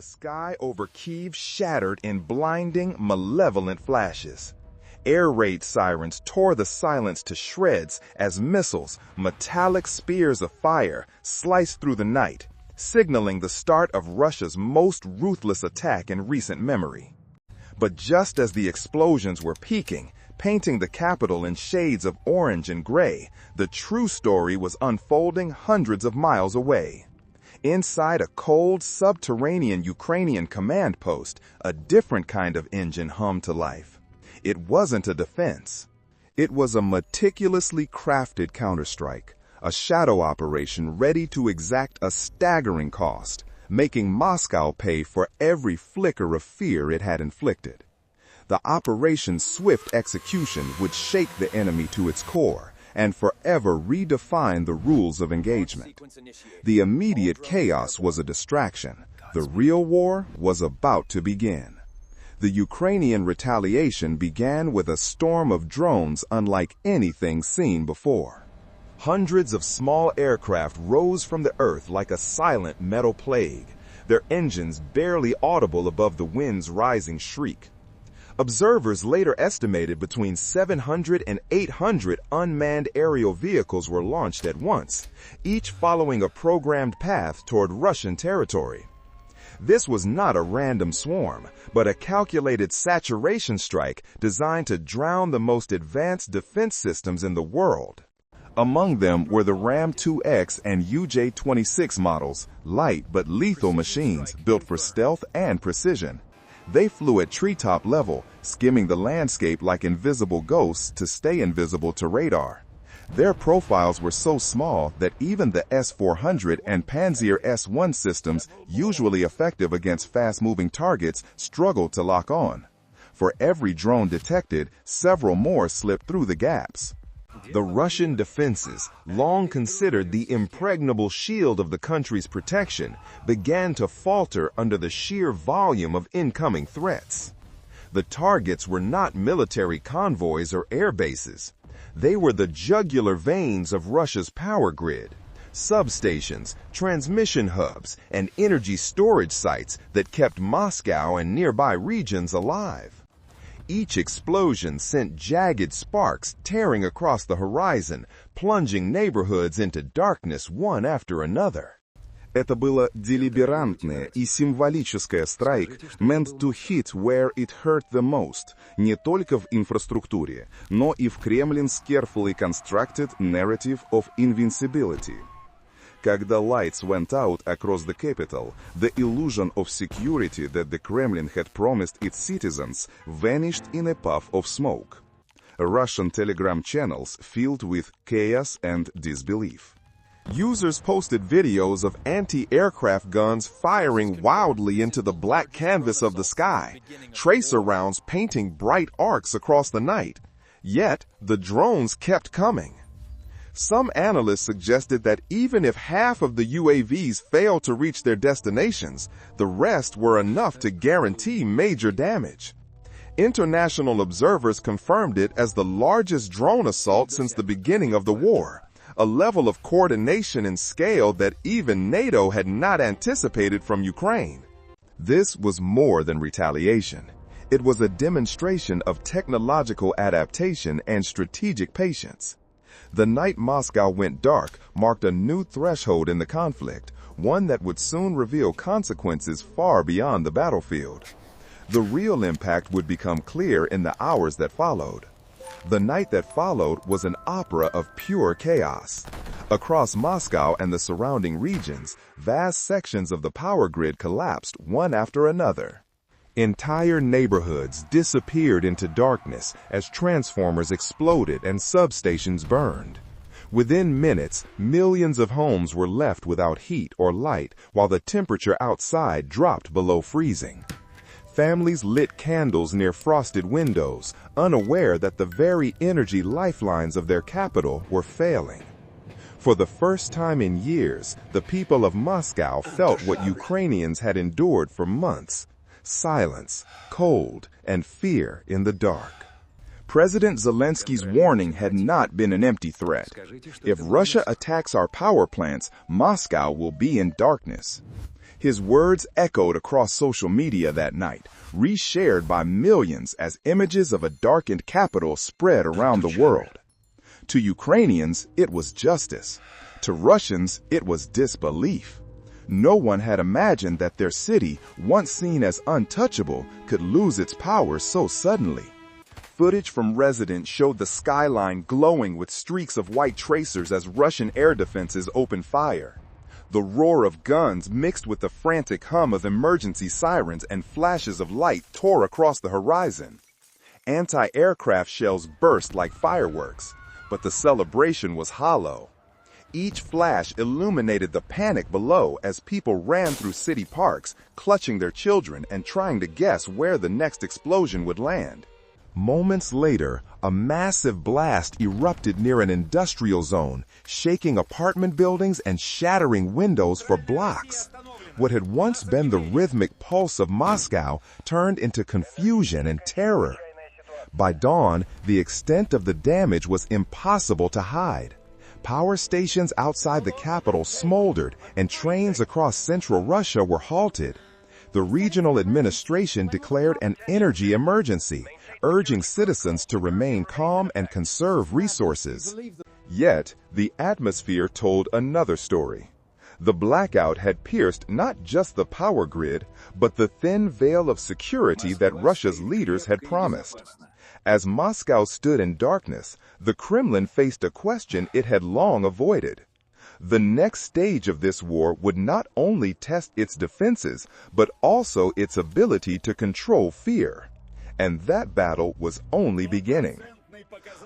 The sky over Kyiv shattered in blinding, malevolent flashes. Air raid sirens tore the silence to shreds as missiles, metallic spears of fire, sliced through the night, signaling the start of Russia's most ruthless attack in recent memory. But just as the explosions were peaking, painting the capital in shades of orange and gray, the true story was unfolding hundreds of miles away. Inside a cold, subterranean Ukrainian command post, a different kind of engine hummed to life. It wasn't a defense. It was a meticulously crafted counterstrike, a shadow operation ready to exact a staggering cost, making Moscow pay for every flicker of fear it had inflicted. The operation's swift execution would shake the enemy to its core and forever redefine the rules of engagement. The immediate chaos was a distraction. The real war was about to begin. The Ukrainian retaliation began with a storm of drones unlike anything seen before. Hundreds of small aircraft rose from the earth like a silent metal plague, their engines barely audible above the wind's rising shriek. Observers later estimated between 700 and 800 unmanned aerial vehicles were launched at once, each following a programmed path toward Russian territory. This was not a random swarm, but a calculated saturation strike designed to drown the most advanced defense systems in the world. Among them were the Ram-2X and UJ-26 models, light but lethal machines built for stealth and precision. They flew at treetop level, skimming the landscape like invisible ghosts to stay invisible to radar. Their profiles were so small that even the S-400 and Panzer S-1 systems, usually effective against fast-moving targets, struggled to lock on. For every drone detected, several more slipped through the gaps. The Russian defenses, long considered the impregnable shield of the country's protection, began to falter under the sheer volume of incoming threats. The targets were not military convoys or air bases. They were the jugular veins of Russia's power grid, substations, transmission hubs, and energy storage sites that kept Moscow and nearby regions alive. Each explosion sent jagged sparks tearing across the horizon, plunging neighborhoods into darkness one after another. Это было делиберантное и символическое страйк, meant to hit where it hurt the most, не только в инфраструктуре, но и в Kremlin's carefully constructed narrative of invincibility. Когда lights went out across the capital, the illusion of security that the Kremlin had promised its citizens vanished in a puff of smoke. Russian telegram channels filled with chaos and disbelief. Users posted videos of anti-aircraft guns firing wildly into the black canvas of the sky, tracer rounds painting bright arcs across the night. Yet, the drones kept coming. Some analysts suggested that even if half of the UAVs failed to reach their destinations, the rest were enough to guarantee major damage. International observers confirmed it as the largest drone assault since the beginning of the war, a level of coordination and scale that even NATO had not anticipated from Ukraine. This was more than retaliation. It was a demonstration of technological adaptation and strategic patience. The night Moscow went dark marked a new threshold in the conflict, one that would soon reveal consequences far beyond the battlefield. The real impact would become clear in the hours that followed. The night that followed was an opera of pure chaos. Across Moscow and the surrounding regions, vast sections of the power grid collapsed one after another. Entire neighborhoods disappeared into darkness as transformers exploded and substations burned. Within minutes, millions of homes were left without heat or light while the temperature outside dropped below freezing. Families lit candles near frosted windows, unaware that the very energy lifelines of their capital were failing. For the first time in years, the people of Moscow felt what Ukrainians had endured for months: silence, cold, and fear in the dark. President Zelensky's warning had not been an empty threat. If Russia attacks our power plants, Moscow will be in darkness. His words echoed across social media that night, reshared by millions as images of a darkened capital spread around the world. To Ukrainians, it was justice. To Russians, it was disbelief. No one had imagined that their city, once seen as untouchable, could lose its power so suddenly. Footage from residents showed the skyline glowing with streaks of white tracers as Russian air defenses opened fire. The roar of guns mixed with the frantic hum of emergency sirens and flashes of light tore across the horizon. Anti-aircraft shells burst like fireworks, but the celebration was hollow. Each flash illuminated the panic below as people ran through city parks, clutching their children and trying to guess where the next explosion would land. Moments later, a massive blast erupted near an industrial zone, shaking apartment buildings and shattering windows for blocks. What had once been the rhythmic pulse of Moscow turned into confusion and terror. By dawn, the extent of the damage was impossible to hide. Power stations outside the capital smoldered, and trains across central Russia were halted. The regional administration declared an energy emergency, urging citizens to remain calm and conserve resources. Yet, the atmosphere told another story. The blackout had pierced not just the power grid, but the thin veil of security that Russia's leaders had promised. As Moscow stood in darkness, the Kremlin faced a question it had long avoided. The next stage of this war would not only test its defenses, but also its ability to control fear. And that battle was only beginning.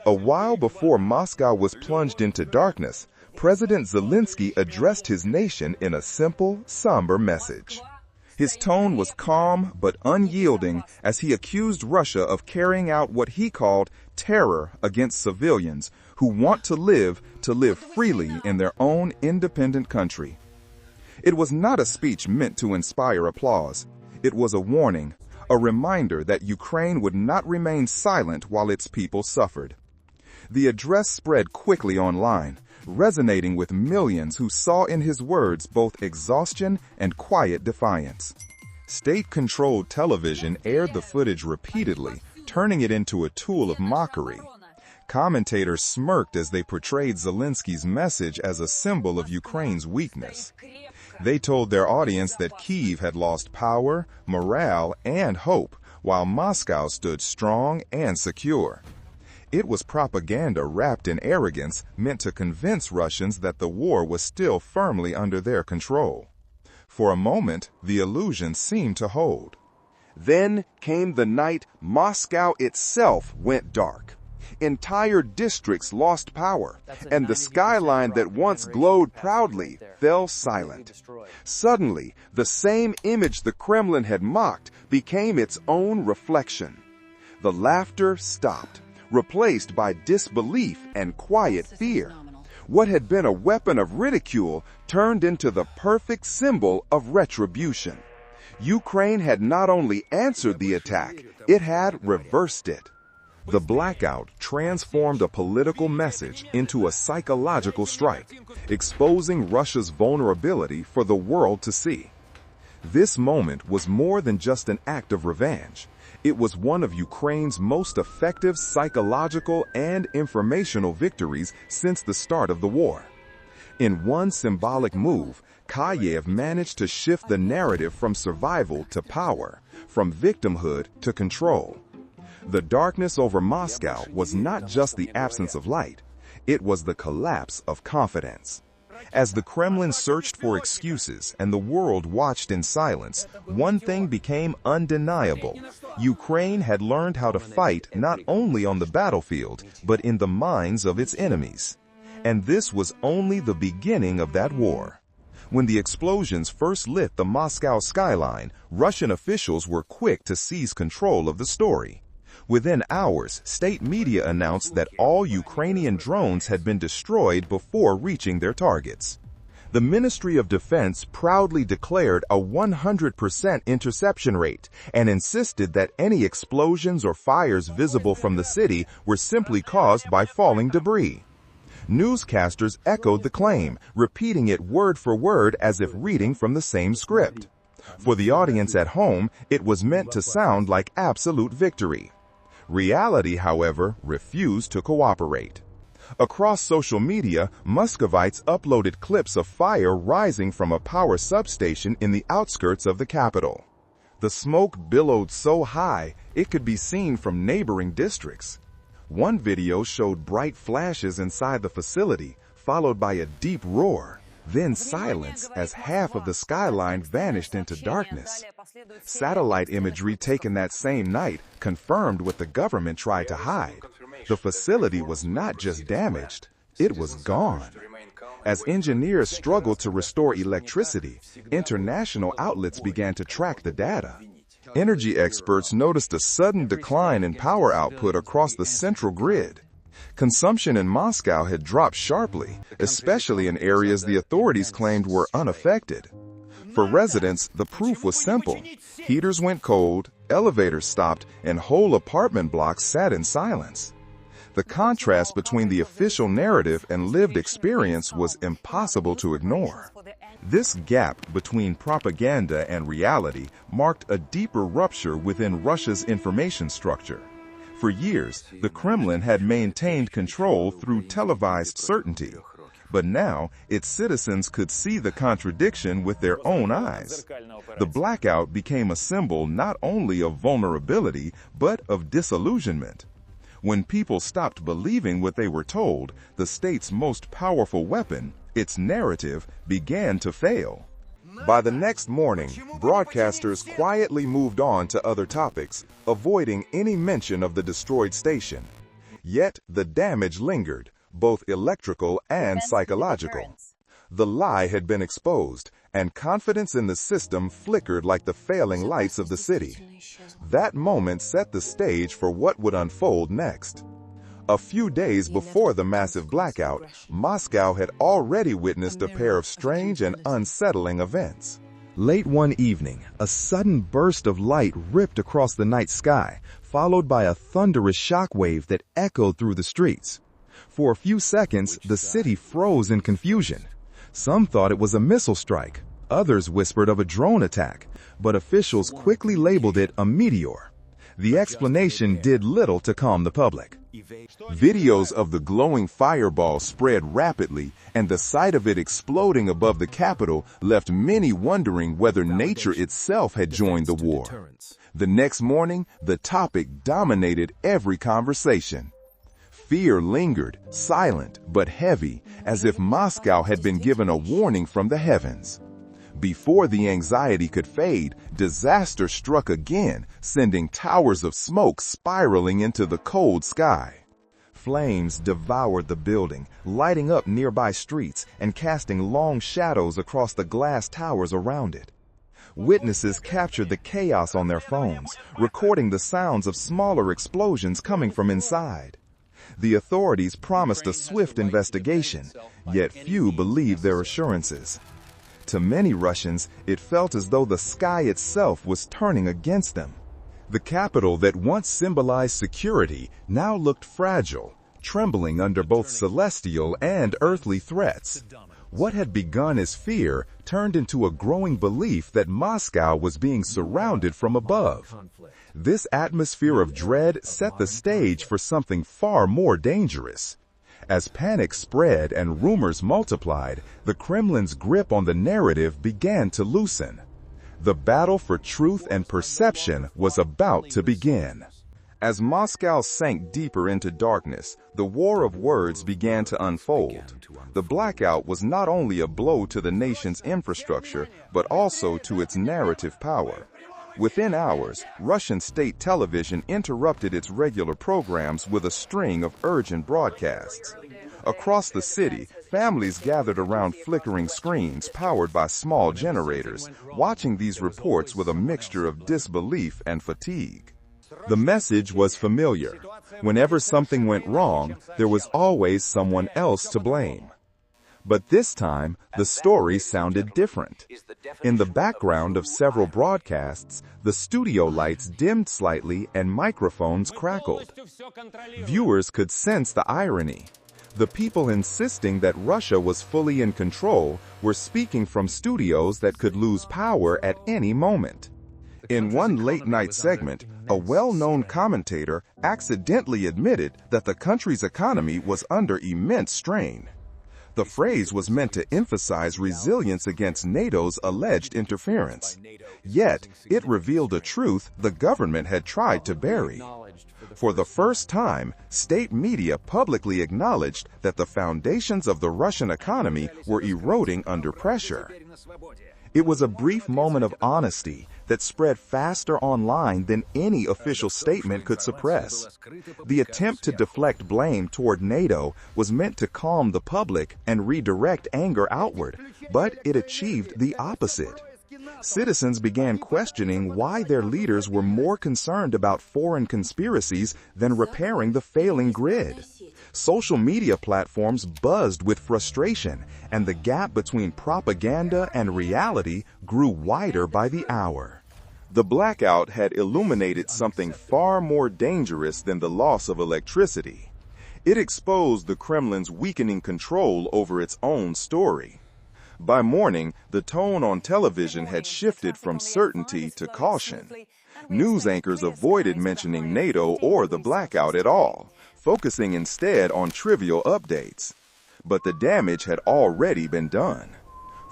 A while before Moscow was plunged into darkness, President Zelensky addressed his nation in a simple, somber message. His tone was calm but unyielding as he accused Russia of carrying out what he called terror against civilians who want to live freely in their own independent country. It was not a speech meant to inspire applause. It was a warning, a reminder that Ukraine would not remain silent while its people suffered. The address spread quickly online, resonating with millions who saw in his words both exhaustion and quiet defiance. State-controlled television aired the footage repeatedly, turning it into a tool of mockery. Commentators smirked as they portrayed Zelensky's message as a symbol of Ukraine's weakness. They told their audience that Kyiv had lost power, morale, and hope, while Moscow stood strong and secure. It was propaganda wrapped in arrogance, meant to convince Russians that the war was still firmly under their control. For a moment, the illusion seemed to hold. Then came the night Moscow itself went dark. Entire districts lost power, and the skyline that once glowed proudly fell silent. Suddenly, the same image the Kremlin had mocked became its own reflection. The laughter stopped, replaced by disbelief and quiet fear. What had been a weapon of ridicule turned into the perfect symbol of retribution. Ukraine had not only answered the attack, it had reversed it. The blackout transformed a political message into a psychological strike, exposing Russia's vulnerability for the world to see. This moment was more than just an act of revenge. It was one of Ukraine's most effective psychological and informational victories since the start of the war. In one symbolic move, Kyiv managed to shift the narrative from survival to power, from victimhood to control. The darkness over Moscow was not just the absence of light, it was the collapse of confidence. As the Kremlin searched for excuses and the world watched in silence, one thing became undeniable. Ukraine had learned how to fight not only on the battlefield, but in the minds of its enemies. And this was only the beginning of that war. When the explosions first lit the Moscow skyline, Russian officials were quick to seize control of the story. Within hours, state media announced that all Ukrainian drones had been destroyed before reaching their targets. The Ministry of Defense proudly declared a 100% interception rate and insisted that any explosions or fires visible from the city were simply caused by falling debris. Newscasters echoed the claim, repeating it word for word as if reading from the same script. For the audience at home, it was meant to sound like absolute victory. Reality, however, refused to cooperate. Across social media, Muscovites uploaded clips of fire rising from a power substation in the outskirts of the capital. The smoke billowed so high, it could be seen from neighboring districts. One video showed bright flashes inside the facility, followed by a deep roar, then silence as half of the skyline vanished into darkness. Satellite imagery taken that same night confirmed what the government tried to hide. The facility was not just damaged, it was gone. As engineers struggled to restore electricity, international outlets began to track the data. Energy experts noticed a sudden decline in power output across the central grid. Consumption in Moscow had dropped sharply, especially in areas the authorities claimed were unaffected. For residents, the proof was simple. Heaters went cold, elevators stopped, and whole apartment blocks sat in silence. The contrast between the official narrative and lived experience was impossible to ignore. This gap between propaganda and reality marked a deeper rupture within Russia's information structure. For years, the Kremlin had maintained control through televised certainty, but now its citizens could see the contradiction with their own eyes. The blackout became a symbol not only of vulnerability, but of disillusionment. When people stopped believing what they were told, the state's most powerful weapon, its narrative, began to fail. By the next morning, broadcasters quietly moved on to other topics, avoiding any mention of the destroyed station. Yet the damage lingered, both electrical and psychological. The lie had been exposed, and confidence in the system flickered like the failing lights of the city. That moment set the stage for what would unfold next. A few days before the massive blackout, Moscow had already witnessed a pair of strange and unsettling events. Late one evening, a sudden burst of light ripped across the night sky, followed by a thunderous shockwave that echoed through the streets. For a few seconds, the city froze in confusion. Some thought it was a missile strike. Others whispered of a drone attack, but officials quickly labeled it a meteor. The explanation did little to calm the public. Videos of the glowing fireball spread rapidly, and the sight of it exploding above the capital left many wondering whether nature itself had joined the war. The next morning, the topic dominated every conversation. Fear lingered, silent but heavy, as if Moscow had been given a warning from the heavens. Before the anxiety could fade, disaster struck again, sending towers of smoke spiraling into the cold sky. Flames devoured the building, lighting up nearby streets and casting long shadows across the glass towers around it. Witnesses captured the chaos on their phones, recording the sounds of smaller explosions coming from inside. The authorities promised a swift investigation, yet few believed their assurances. To many Russians, it felt as though the sky itself was turning against them. The capital that once symbolized security now looked fragile, trembling under both celestial and earthly threats. What had begun as fear turned into a growing belief that Moscow was being surrounded from above. This atmosphere of dread set the stage for something far more dangerous. As panic spread and rumors multiplied, the Kremlin's grip on the narrative began to loosen. The battle for truth and perception was about to begin. As Moscow sank deeper into darkness, the war of words began to unfold. The blackout was not only a blow to the nation's infrastructure, but also to its narrative power. Within hours, Russian state television interrupted its regular programs with a string of urgent broadcasts. Across the city, families gathered around flickering screens powered by small generators, watching these reports with a mixture of disbelief and fatigue. The message was familiar. Whenever something went wrong, there was always someone else to blame. But this time, the story sounded different. In the background of several broadcasts, the studio lights dimmed slightly and microphones crackled. Viewers could sense the irony. The people insisting that Russia was fully in control were speaking from studios that could lose power at any moment. In one late-night segment, a well-known commentator accidentally admitted that the country's economy was under immense strain. The phrase was meant to emphasize resilience against NATO's alleged interference. Yet, it revealed a truth the government had tried to bury. For the first time, state media publicly acknowledged that the foundations of the Russian economy were eroding under pressure. It was a brief moment of honesty that spread faster online than any official statement could suppress. The attempt to deflect blame toward NATO was meant to calm the public and redirect anger outward, but it achieved the opposite. Citizens began questioning why their leaders were more concerned about foreign conspiracies than repairing the failing grid. Social media platforms buzzed with frustration, and the gap between propaganda and reality grew wider by the hour. The blackout had illuminated something far more dangerous than the loss of electricity. It exposed the Kremlin's weakening control over its own story. By morning, the tone on television had shifted from certainty to caution. News anchors avoided mentioning NATO or the blackout at all, focusing instead on trivial updates. But the damage had already been done.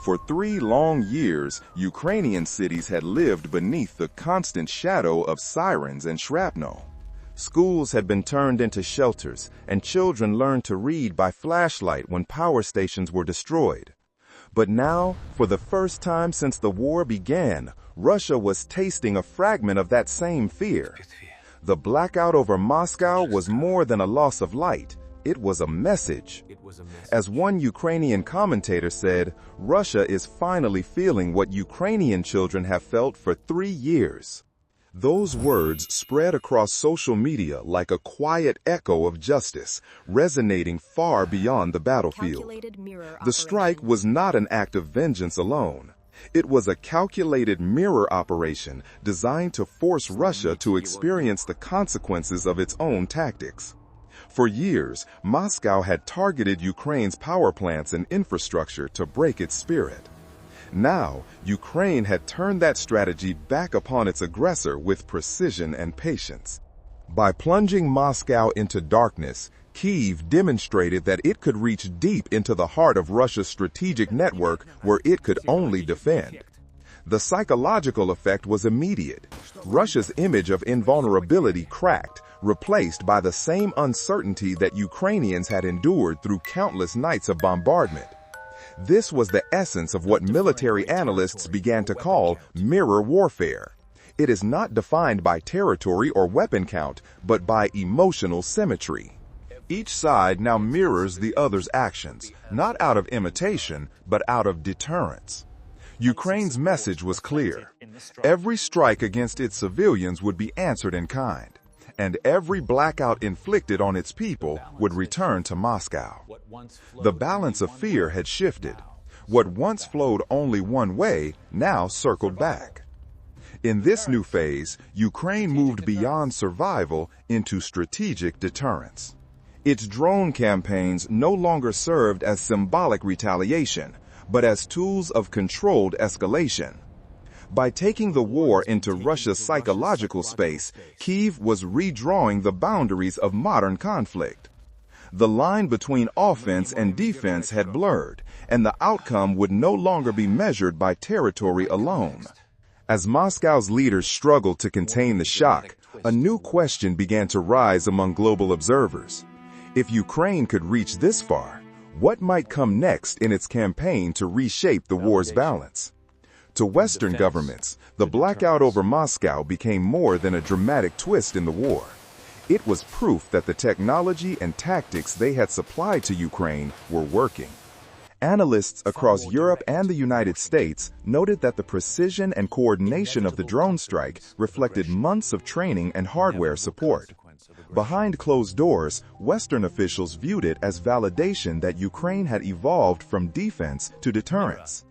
For 3 long years, Ukrainian cities had lived beneath the constant shadow of sirens and shrapnel. Schools had been turned into shelters, and children learned to read by flashlight when power stations were destroyed. But now, for the first time since the war began, Russia was tasting a fragment of that same fear. The blackout over Moscow was more than a loss of light. It was a message. As one Ukrainian commentator said, Russia is finally feeling what Ukrainian children have felt for 3 years. Those words spread across social media like a quiet echo of justice, resonating far beyond the battlefield. The strike was not an act of vengeance alone. It was a calculated mirror operation designed to force Russia to experience the consequences of its own tactics. For years, Moscow had targeted Ukraine's power plants and infrastructure to break its spirit. Now, Ukraine had turned that strategy back upon its aggressor with precision and patience. By plunging Moscow into darkness, Kyiv demonstrated that it could reach deep into the heart of Russia's strategic network where it could only defend. The psychological effect was immediate. Russia's image of invulnerability cracked, replaced by the same uncertainty that Ukrainians had endured through countless nights of bombardment. This was the essence of what military analysts began to call mirror warfare. It is not defined by territory or weapon count, but by emotional symmetry. Each side now mirrors the other's actions, not out of imitation, but out of deterrence. Ukraine's message was clear. Every strike against its civilians would be answered in kind, and every blackout inflicted on its people would return to Moscow. The balance of fear had shifted. What once flowed only one way now circled back. In this new phase, Ukraine moved beyond survival into strategic deterrence. Its drone campaigns no longer served as symbolic retaliation, but as tools of controlled escalation. By taking the war into Russia's psychological space, Kyiv was redrawing the boundaries of modern conflict. The line between offense and defense had blurred, and the outcome would no longer be measured by territory alone. As Moscow's leaders struggled to contain the shock, a new question began to rise among global observers. If Ukraine could reach this far, what might come next in its campaign to reshape the war's balance? To Western governments, the blackout over Moscow became more than a dramatic twist in the war. It was proof that the technology and tactics they had supplied to Ukraine were working. Analysts across Europe and the United States noted that the precision and coordination of the drone strike reflected months of training and hardware support. Behind closed doors, Western officials viewed it as validation that Ukraine had evolved from defense to deterrence.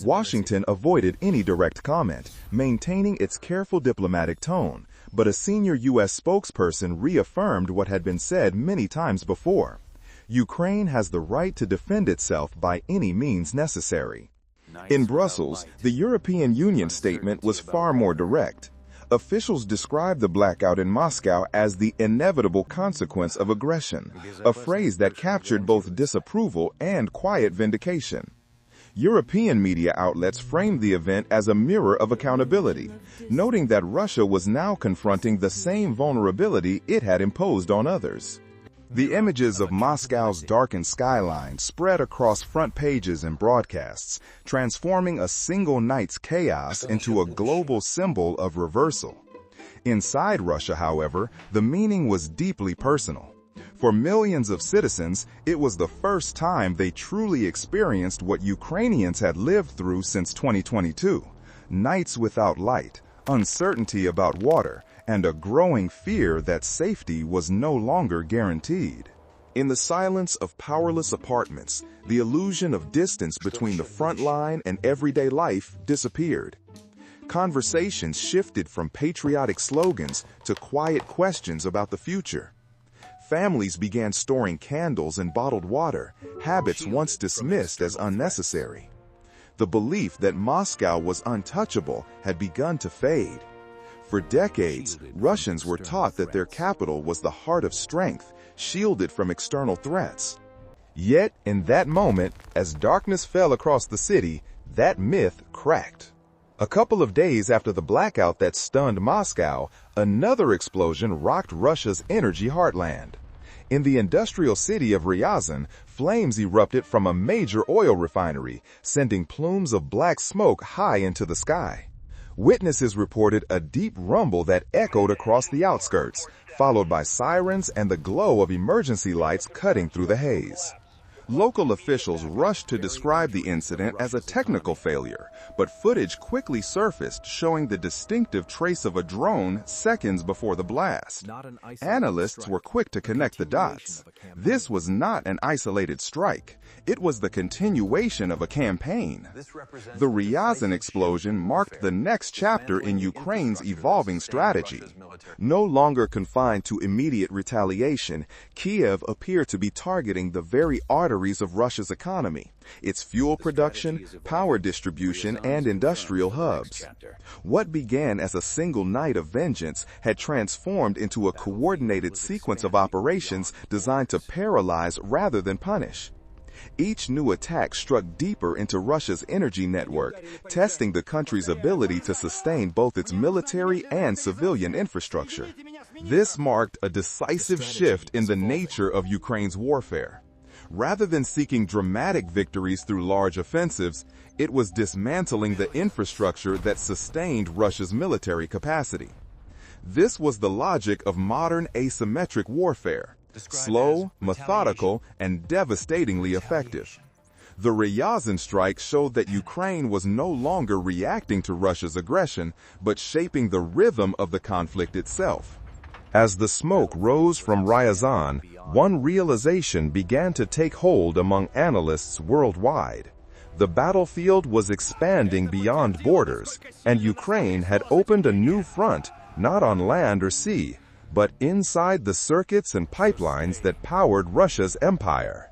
Washington avoided any direct comment, maintaining its careful diplomatic tone, but a senior U.S. spokesperson reaffirmed what had been said many times before. Ukraine has the right to defend itself by any means necessary. In Brussels, the European Union statement was far more direct. Officials described the blackout in Moscow as the inevitable consequence of aggression, a phrase that captured both disapproval and quiet vindication. European media outlets framed the event as a mirror of accountability, noting that Russia was now confronting the same vulnerability it had imposed on others. The images of Moscow's darkened skyline spread across front pages and broadcasts, transforming a single night's chaos into a global symbol of reversal. Inside Russia, however, the meaning was deeply personal. For millions of citizens, it was the first time they truly experienced what Ukrainians had lived through since 2022: nights without light, uncertainty about water, and a growing fear that safety was no longer guaranteed. In the silence of powerless apartments, the illusion of distance between the front line and everyday life disappeared. Conversations shifted from patriotic slogans to quiet questions about the future. Families began storing candles and bottled water, habits once dismissed as unnecessary. The belief that Moscow was untouchable had begun to fade. For decades, Russians were taught that their capital was the heart of strength, shielded from external threats. Yet, in that moment, as darkness fell across the city, that myth cracked. A couple of days after the blackout that stunned Moscow, another explosion rocked Russia's energy heartland. In the industrial city of Ryazan, flames erupted from a major oil refinery, sending plumes of black smoke high into the sky. Witnesses reported a deep rumble that echoed across the outskirts, followed by sirens and the glow of emergency lights cutting through the haze. Local officials rushed to describe the incident as a technical failure, but footage quickly surfaced showing the distinctive trace of a drone seconds before the blast. Analysts were quick to connect the dots. This was not an isolated strike. It was the continuation of a campaign. The Ryazan explosion marked the next chapter in Ukraine's evolving strategy. No longer confined to immediate retaliation, Kyiv appeared to be targeting the very arteries of Russia's economy, its fuel production, power distribution, and industrial hubs. What began as a single night of vengeance had transformed into a coordinated sequence of operations designed to paralyze rather than punish. Each new attack struck deeper into Russia's energy network, testing the country's ability to sustain both its military and civilian infrastructure. This marked a decisive shift in the nature of Ukraine's warfare. Rather than seeking dramatic victories through large offensives, it was dismantling the infrastructure that sustained Russia's military capacity. This was the logic of modern asymmetric warfare: slow, methodical, and devastatingly effective. The Ryazan strike showed that Ukraine was no longer reacting to Russia's aggression, but shaping the rhythm of the conflict itself. As the smoke rose from Ryazan, one realization began to take hold among analysts worldwide. The battlefield was expanding beyond borders, and Ukraine had opened a new front, not on land or sea, but inside the circuits and pipelines that powered Russia's empire.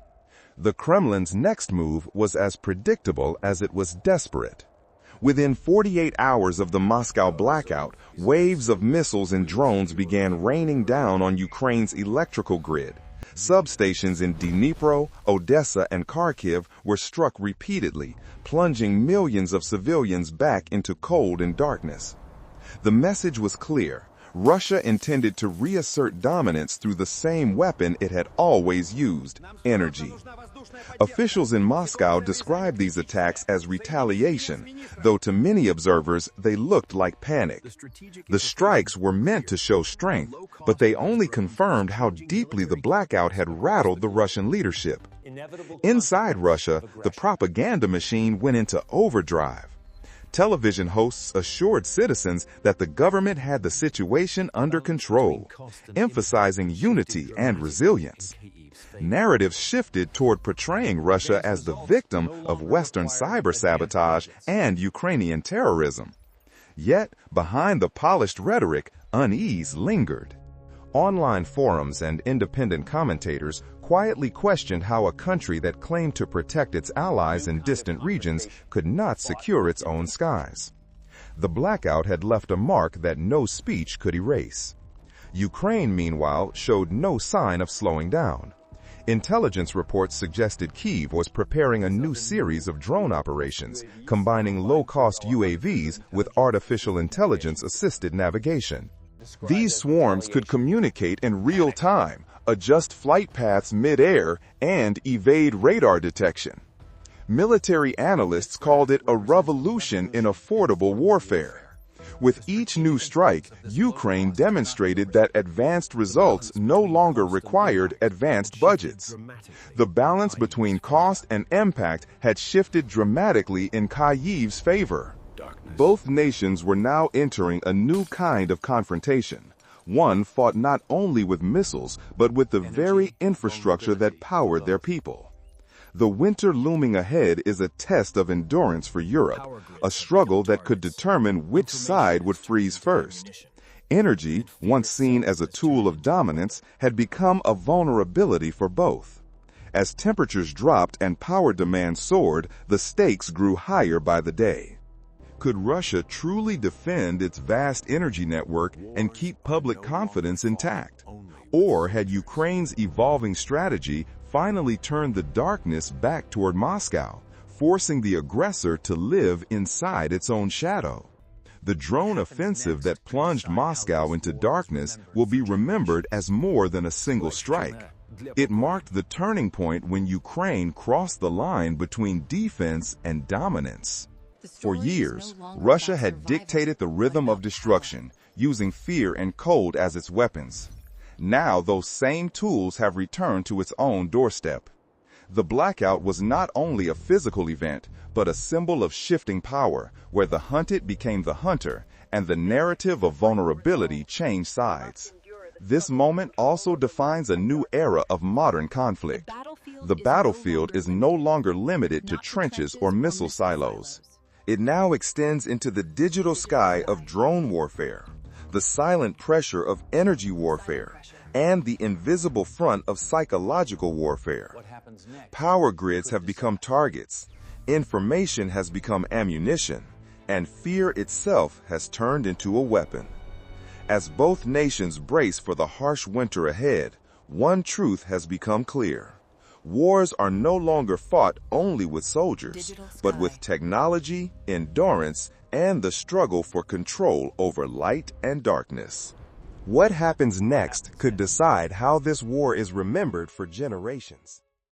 The Kremlin's next move was as predictable as it was desperate. Within 48 hours of the Moscow blackout, waves of missiles and drones began raining down on Ukraine's electrical grid. Substations in Dnipro, Odessa, and Kharkiv were struck repeatedly, plunging millions of civilians back into cold and darkness. The message was clear: Russia intended to reassert dominance through the same weapon it had always used: energy. Officials in Moscow described these attacks as retaliation, though to many observers they looked like panic. The strikes were meant to show strength, but they only confirmed how deeply the blackout had rattled the Russian leadership. Inside Russia, the propaganda machine went into overdrive. Television hosts assured citizens that the government had the situation under control, emphasizing unity and resilience. Narratives shifted toward portraying Russia as the victim of Western cyber-sabotage and Ukrainian terrorism. Yet, behind the polished rhetoric, unease lingered. Online forums and independent commentators quietly questioned how a country that claimed to protect its allies in distant regions could not secure its own skies. The blackout had left a mark that no speech could erase. Ukraine, meanwhile, showed no sign of slowing down. Intelligence reports suggested Kyiv was preparing a new series of drone operations, combining low-cost UAVs with artificial intelligence-assisted navigation. These swarms could communicate in real time, adjust flight paths mid-air, and evade radar detection. Military analysts called it a revolution in affordable warfare. With each new strike, Ukraine demonstrated that advanced results no longer required advanced budgets. The balance between cost and impact had shifted dramatically in Kyiv's favor. Both nations were now entering a new kind of confrontation. One fought not only with missiles, but with the very infrastructure that powered their people. The winter looming ahead is a test of endurance for Europe, a struggle that could determine which side would freeze first. Energy, once seen as a tool of dominance, had become a vulnerability for both. As temperatures dropped and power demand soared, the stakes grew higher by the day. Could Russia truly defend its vast energy network and keep public confidence intact? Or had Ukraine's evolving strategy finally turned the darkness back toward Moscow, forcing the aggressor to live inside its own shadow? The drone offensive that plunged Moscow into darkness will be remembered as more than a single strike. It marked the turning point when Ukraine crossed the line between defense and dominance. For years, Russia had dictated the rhythm of destruction, using fear and cold as its weapons. Now those same tools have returned to its own doorstep. The blackout was not only a physical event, but a symbol of shifting power, where the hunted became the hunter, and the narrative of vulnerability changed sides. This moment also defines a new era of modern conflict. The battlefield is no longer limited to trenches or missile silos. It now extends into the digital sky of drone warfare, the silent pressure of energy warfare, and the invisible front of psychological warfare. Power grids have become targets, information has become ammunition, and fear itself has turned into a weapon. As both nations brace for the harsh winter ahead, one truth has become clear. Wars are no longer fought only with soldiers, but with technology, endurance, and the struggle for control over light and darkness. What happens next could decide how this war is remembered for generations.